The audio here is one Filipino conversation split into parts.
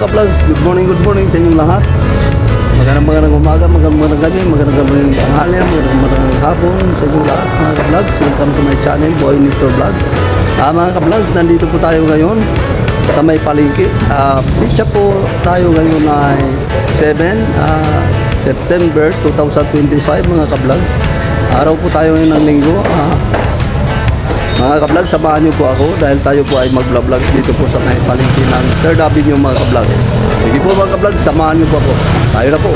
ka-vlogs, good morning sa inyong lahat. Magandang umaga, magandang gabi, magandang tanghali, magandang hapon sa inyong lahat mga ka-vlogs. Welcome to my channel, Boy Nestor Vlogs. Mga ka-vlogs, nandito po tayo ngayon sa may palengke. Pizza po tayo ngayon ay 7 September 2025 mga ka-vlogs. Araw po tayo ngayon ng linggo. Mga ka-vlogs, samahan niyo po ako dahil tayo po ay mag-vlogs dito po sa may palengke ng 3rd Avenue mga ka-vlogs. Sige po mga ka-vlogs, samahan niyo po ako. Tayo na po.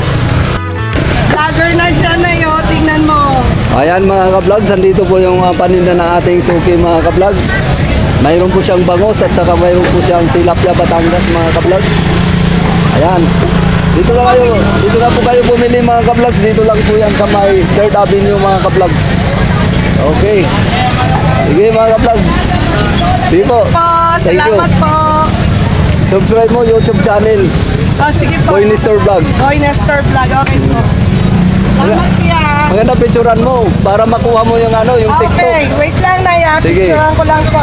Vlogger na siya na yun, tingnan mo. Ayan mga ka-vlogs, andito po yung paninda ng ating suki mga ka-vlogs. Mayroon po siyang bangos at saka mayroon po siyang tilapia Batangas mga ka-vlogs. Ayan. Dito na po kayo bumili mga ka-vlogs. Dito lang po yan sa may 3rd Avenue mga ka-vlogs. Okay. Sige mga ka-vlogs. Sige po. Thank you. Salamat po. Subscribe mo YouTube channel. Sige po. Boy Nestor Vlog. Boy Nestor Vlog. Okay po. Salamat kuya. Maganda picturean mo para makuha mo yung yung TikTok. Okay, wait lang na yan. Sige. Picturean ko lang po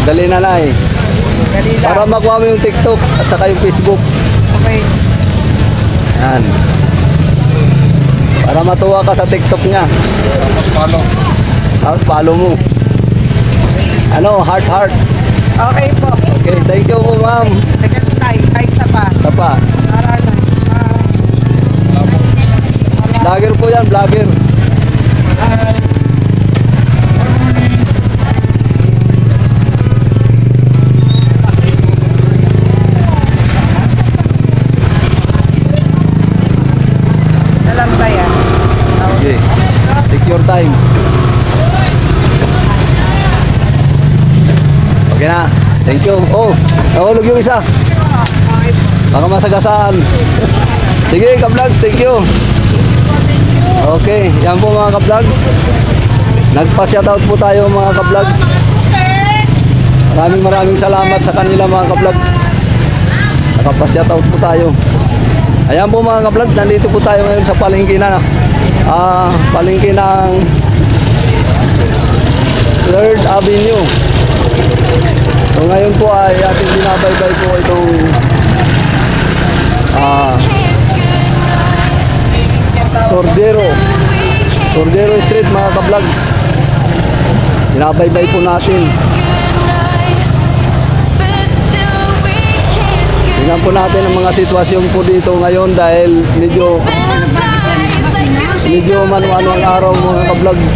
Dali na na eh. Dali lang. Para makuha mo yung TikTok at saka yung Facebook. Okay. Yan. Para matuwa ka sa TikTok niya. Tapos follow mo. Heart. Okay po. Okay, thank you po ma'am. Second time. Ay, isa pa. Tapa. Para na. Vlogger po yan, vlogger. Alam ba yan? Okay. Take your time. Okay na. Thank you. Oh, nahulog yung isa. Baka masagasaan. Sige, ka-vlogs. Thank you. Okay, yan po mga ka-vlogs. Nagpa-shoutout po tayo mga ka-vlogs. Maraming salamat sa kanila mga ka-vlogs. Nakapa-shoutout po tayo. Ayan po mga ka-vlogs, nandito po tayo ngayon sa palengke na palengke ng 3rd Avenue. So ngayon po ay ating binabaybay po itong Cordero Street mga ka-vlogs. Binabaybay po natin. Tingnan po natin ang mga sitwasyon po dito ngayon dahil medyo ano ang araw mga ka-vlogs.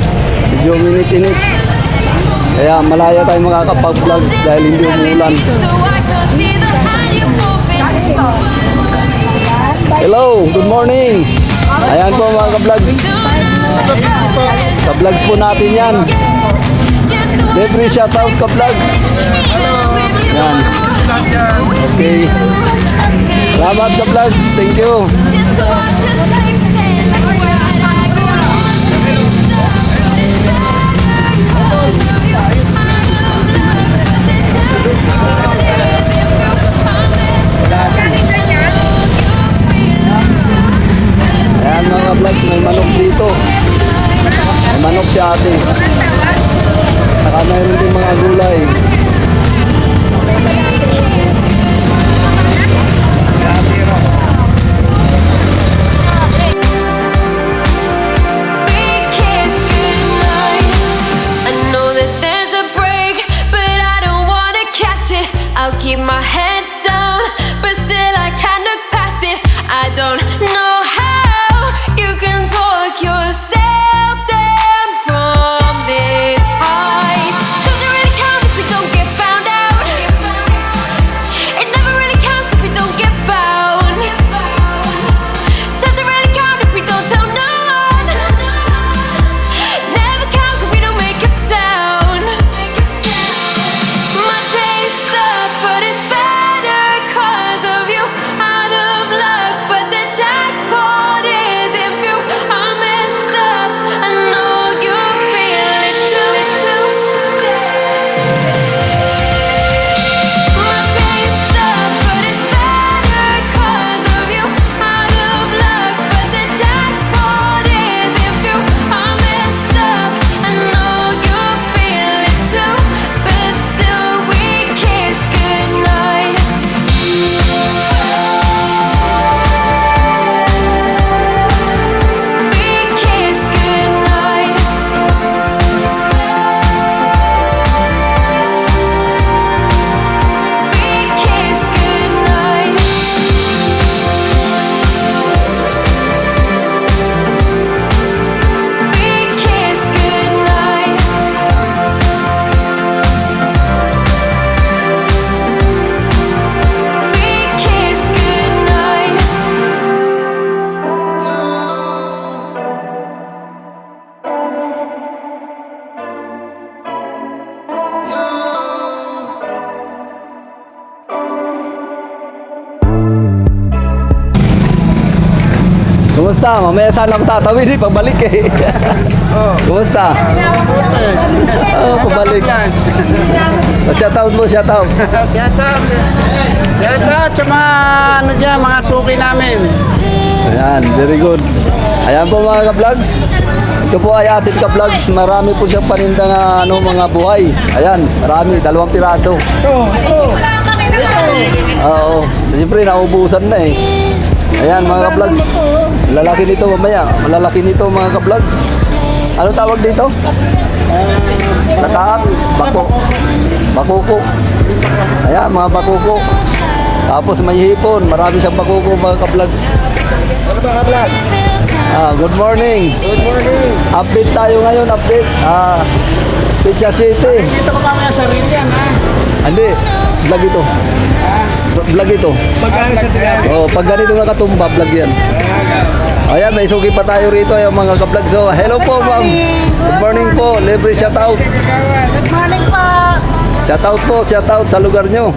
Medyo minit-init. Kaya malaya tayong makakapag-vlogs dahil hindi umulan. Hello, good morning. Ayan po mga ka-vlogs. Sa vlogs po natin yan. Every shoutout ka-vlogs. Yan. Okay. Salamat ka-vlogs. Thank you. Ayan mga vlogs, may manok dito. May manok si ate. Saka mayroon din mga gulay. I'll keep my head down, but still I can't look past it. I don't know how you can talk yourself down from this height. Does it really count if we don't Kumusta? Mamaya sana ako tatawid eh, pagbalik eh. Kumusta? Oh, pabalik. Shout out mo, shout out. Shout out sa mga ano dyan, mga suki namin. Ayan, very good. Ayan po mga ka-vlogs. Ito po ay atin ka-vlogs. Marami po siyang panindang mga buhay. Ayan, marami, 2 piraso. Oo, siyempre naubusan na eh. Ayan mga ka-vlogs. Lalaki nito mamaya. Malalaki nito mga ka-vlogs. Ano tawag dito? Takaak, bakuko. Ayan mga bakuko. Tapos may hipon. Marami siyang bakuko mga ka-vlogs. Ano ba ka-vlog? Good morning. Good morning. Update tayo ngayon, update. Pizza City. Dito ko mamaya sa Rillian, ha? Hindi, vlog ito. Vlog ito. Magkano sa tiyan? Oh, pag ganito nakatumba, vlog yan. Ayan, may suki pa tayo rito, yung mga ka-vlog. So, hello po, ma'am. Good morning po. Libre shout out. Good morning po. Shout out sa lugar nyo.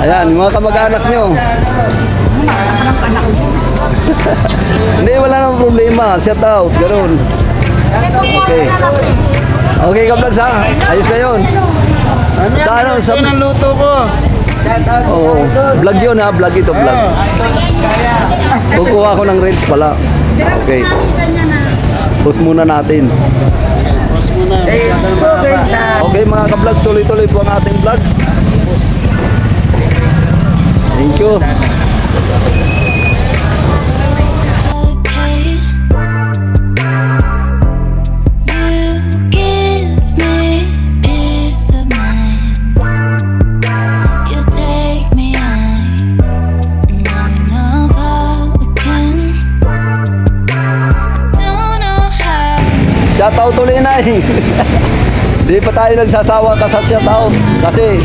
Ayan, yung mga kamag-anak nyo. Hindi, wala nang problema. Shout out, ganoon. Okay. Okay, ka-vlogs ha. Ayos na yun. Sa ano? Sa... Ito yung luto ko. Oo. Vlog yun ha. Vlog ito, vlog. Kukuha ko ng reels pala. Okay. Pause muna natin. Okay mga ka-vlogs, tuloy-tuloy po ang ating vlogs. Thank you. Shoutout ulit na eh. Di pa tayo nagsasawa ka sa shoutout. Kasi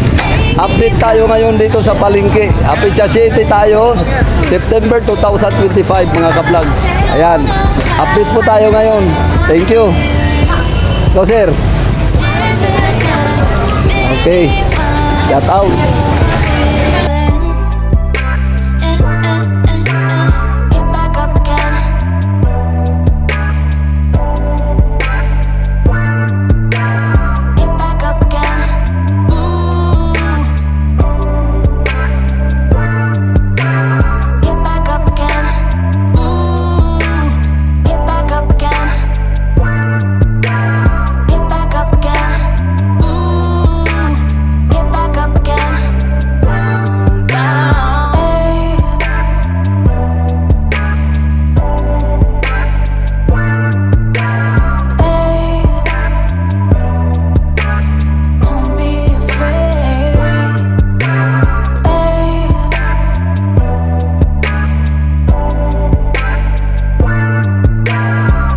update tayo ngayon dito sa Palengke. Pizza City tayo. September 2025 mga ka-vlogs. Ayan. Update po tayo ngayon. Thank you. Go sir. Okay. Shoutout. Get back up again. Get back up again. Ooh. Get back up again. Ooh. Get back up again. Get back up again. Ooh. Get back up again. Down, down. Stay. Don't be afraid. Stay.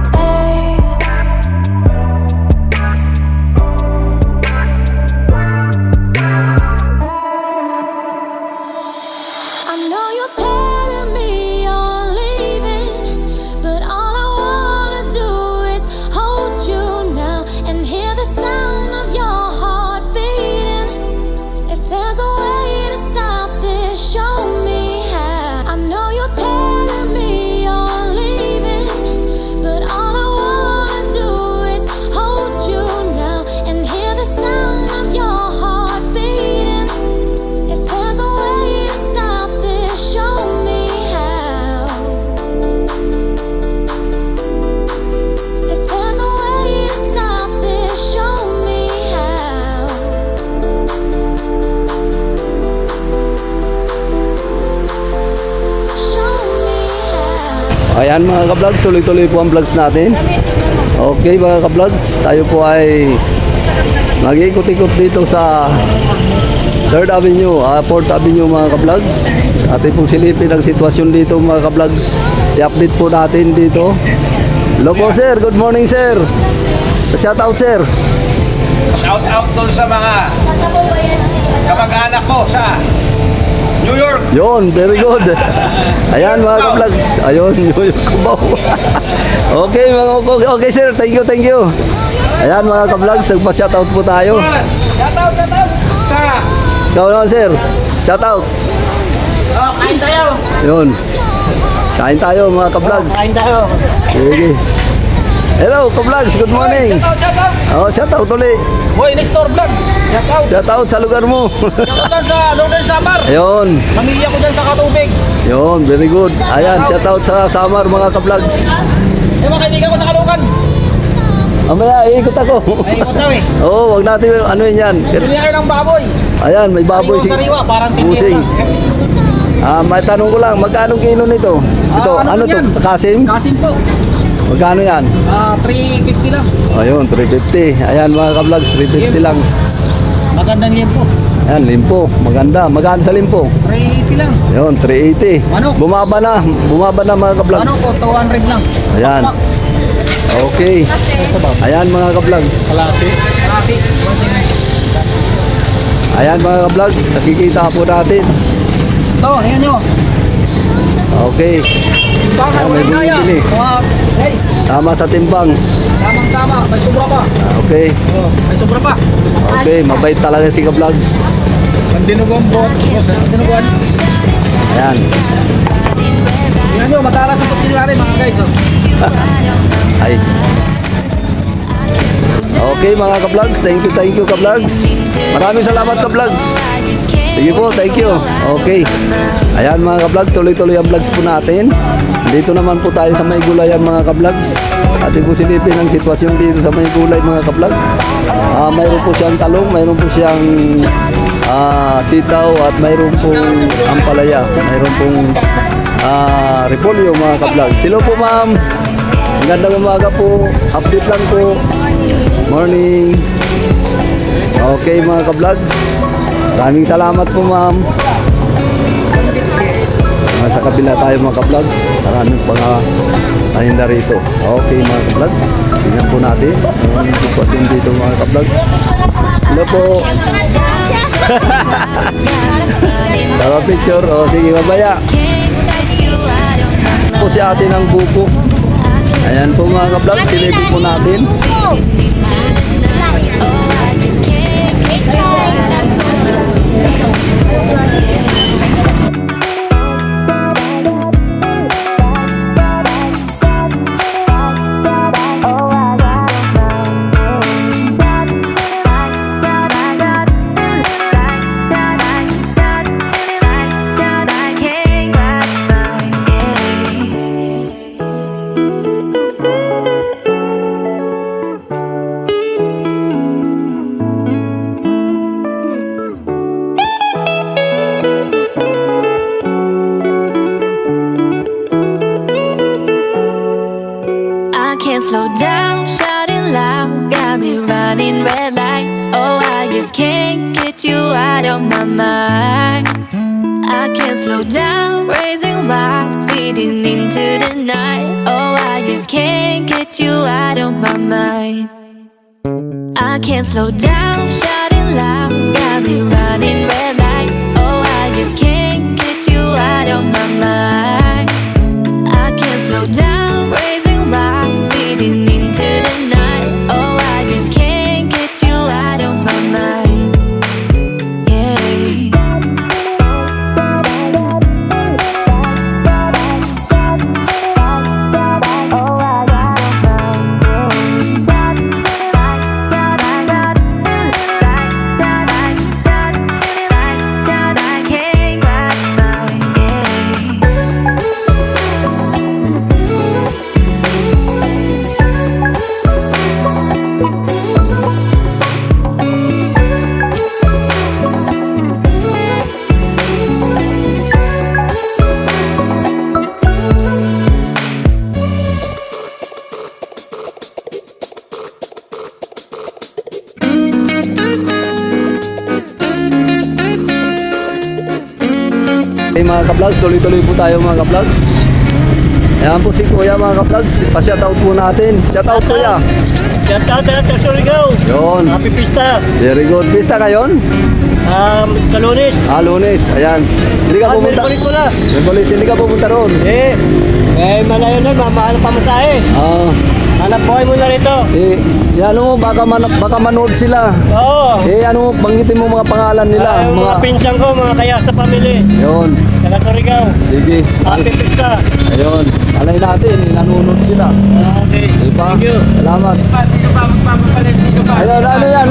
Stay. I know you're telling me you're leaving, but all I wanna do is hold you now and hear the sound of your heart beating. If there's a way to stop this, show me how. I know you're telling me you're leaving, but all I wanna do is hold you now and hear the sound of your heart beating. If there's a way to stop this, show me how. If there's a way to stop this, show me how. Show me how. Ayan mga ka-vlogs, tuloy-tuloy po ang vlogs natin. Okay mga ka-vlogs, tayo po ay mag-ikot-ikot dito sa 3rd Avenue, 4th Avenue mga ka-vlogs. Atin pong silipin ang sitwasyon dito mga ka-vlogs. I-update po natin dito. Hello po sir, good morning sir. Shout out sir. Shout out doon sa mga kamag-anak ko sa New York. Yon, very good. Ayan mga ka-vlogs. Ayun, yung kubaw. Okay mga okay sir, thank you, thank you. Ayan mga ka-vlogs, nagpa-shoutout po tayo. Shout out. Ikaw naman sir, shoutout. Oh, kain tayo. Yun. Kain tayo mga ka-vlogs. Kain tayo. Sige. Hello ka-vlogs, good morning. Shout out! Oh, shout out ulit. Boy, Nestor Vlog! Shout out! Shout out sa lugar mo. Shout out sa Northern Samar! Ayun. Pamilya ko dyan sa Katubig! Yun, very good. Ayan, shout out sa Samar mga ka-vlogs. Yung mga kaibigan ko sa Kalukan! Mamaya, ikot ako. Ay, ikot daw eh! Oo, wag natin ano yan. Bili kayo ng baboy! Ayan, may baboy Sariwa, parang pusing. pinira. May tanong ko lang, magkano kilo nito? Ito, ano ano yan? to? Kasim? Kasim po! Magkano yan? 350 lang. Ayun, 350. Ayan mga ka-vlogs, 350 lang. Magandang limpo. Ayan, limpo. Maganda. Maganda sa limpo. 380 lang. Ayun, 380. Manok. Bumaba na mga ka-vlogs. Ano po, 200 lang. Ayan. Okay. Ayan mga ka-vlogs. Kalati. Kalati. Ayan mga ka-vlogs, nakikita po natin. Ito, ayan nyo. Okay. Baka may walang kaya. bumibili. Mga guys, Tama sa timbang. tamang-tama. May sobra pa. Okay. Oh, may sobra pa. Okay, mabait talaga si ka-vlogs. Ang dinuguan po. Dinuguan. Ayan. Tingnan nyo, matalas ang pagkili natin mga guys. Oh. Ay. Okay mga ka-vlogs, thank you ka-vlogs. Maraming salamat ka-vlogs. Sige po, thank you. Okay. Ayan mga ka-vlogs, tuloy-tuloy ang vlogs po natin. Dito naman po tayo sa May Gulayan mga ka-vlogs. Atin po silipin ang sitwasyon dito sa May Gulay mga ka-vlogs. Mayroon po siyang talong, mayroon po siyang sitaw at mayroon pong ampalaya. Mayroon pong repolyo mga ka-vlogs. Hello po ma'am. Magandang umaga po. Update lang po. Morning. Okay mga ka-vlogs. Maraming salamat po ma'am. Sa kabila tayo mga ka-vlogs. Maraming mga paninda rito. Okay mga ka-vlogs. Tingnan po natin ang sitwasyon dito mga ka-vlogs. Hello po. Tawa picture. O sige mamaya. Po si ate ng buko. Ayan po mga ka-vlogs. Silipin po natin. I can't slow down, shouting loud, got me running red lights. Oh, I just can't get you out of my mind. I can't slow down, raising wild, speeding into the night. Oh, I just can't get you out of my mind. I can't slow down, shouting loud, got me running red lights. Oh, I just can't get you out of my mind. I can't slow down, raising wild, speeding into the night. Oh, I just can't get you out of my mind. Yeah. Okay mga ka-vlogs, tuloy-tuloy po tayo mga ka-vlogs. Ayan po si Kuya mga ka-vlogs. Pa-shoutout po natin. Shoutout Kuya. Shoutout sa Surigao. Yun. Happy Pista. Very good. Pista ngayon? Kalunis. Lunes. Ayan. Hindi ka pumunta. Merkulis ko na. Merkulis, hindi ka pumunta roon. Malayo na, mamahal pa mo tayo. Ah, Hanap buhay mo na rito. Yan mo, baka manood sila. Oo. Eh ano mo, banggitin mo mga pangalan nila. Yung mga pinsan ko, mga kaya sa family. Yun. Taga Surigao. Sige. Happy Pista. Ayun. Alay natin, nanonood sila. Okay. Diba? Thank you. Salamat. Ayun, ano yan?